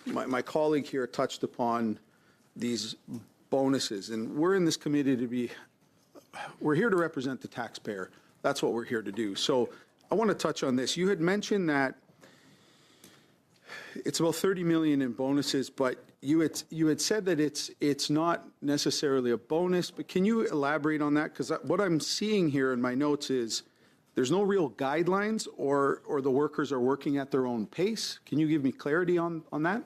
my colleague here touched upon these bonuses, and we're in this committee we're here to represent the taxpayer. That's what we're here to do. So I want to touch on this. You had mentioned that it's about $30 million in bonuses, but you had said that it's not necessarily a bonus. But can you elaborate on that? Because what I'm seeing here in my notes is there's no real guidelines, or the workers are working at their own pace. Can you give me clarity on that?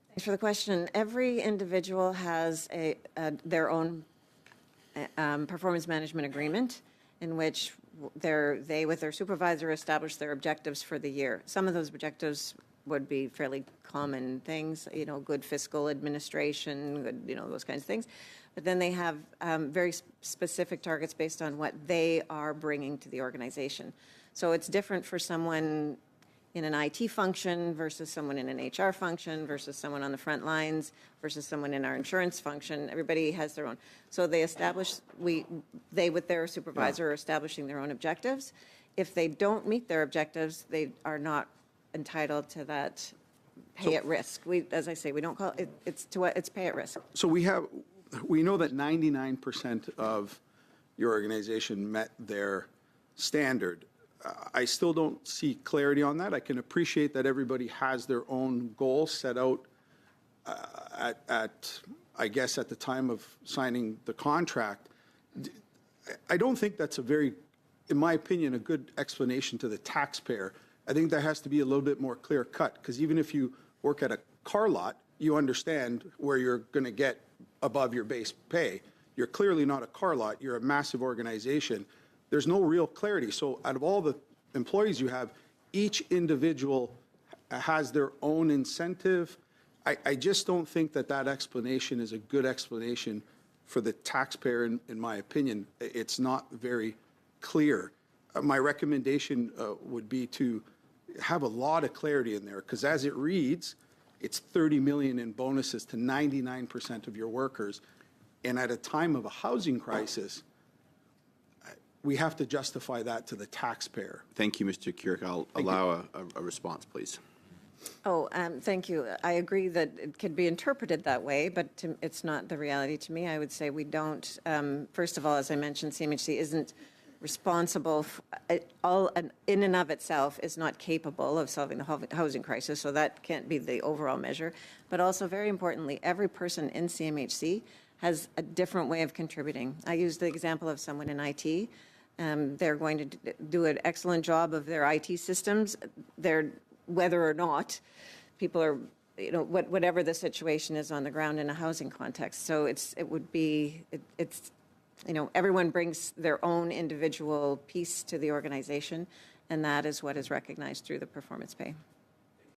Thanks for the question. Every individual has their own performance management agreement in which they with their supervisor establish their objectives for the year. Some of those objectives would be fairly common things, good fiscal administration, good, those kinds of things. But then they have very specific targets based on what they are bringing to the organization. So it's different for someone in an IT function versus someone in an HR function versus someone on the front lines versus someone in our insurance function. Everybody has their own. So they with their supervisor are establishing their own objectives. If they don't meet their objectives, they are not entitled to that pay at risk. As I say, we don't call it, it's pay at risk. So we know that 99% of your organization met their standard. I still don't see clarity on that. I can appreciate that everybody has their own goals set out I guess, at the time of signing the contract. I don't think that's in my opinion, a good explanation to the taxpayer. I think that has to be a little bit more clear cut, because even if you work at a car lot, you understand where you're going to get above your base pay. You're clearly not a car lot. You're a massive organization. There's no real clarity. So out of all the employees you have, each individual has their own incentive. I just don't think that explanation is a good explanation for the taxpayer, in my opinion. It's not very clear. My recommendation would be to have a lot of clarity in there, because as it reads, it's $30 million in bonuses to 99% of your workers. And at a time of a housing crisis, we have to justify that to the taxpayer. Thank you, Mr. Kirk. I'll allow a response, please. Thank you. I agree that it could be interpreted that way, but it's not the reality to me. I would say we don't. First of all, as I mentioned, Cmhc isn't responsible in and of itself is not capable of solving the housing crisis, so that can't be the overall measure. But also, very importantly, every person in Cmhc has a different way of contributing. I used the example of someone in IT. They're going to do an excellent job of their IT systems. Whether or not people are, whatever the situation is on the ground in a housing context. So everyone brings their own individual piece to the organization, and that is what is recognized through the performance pay.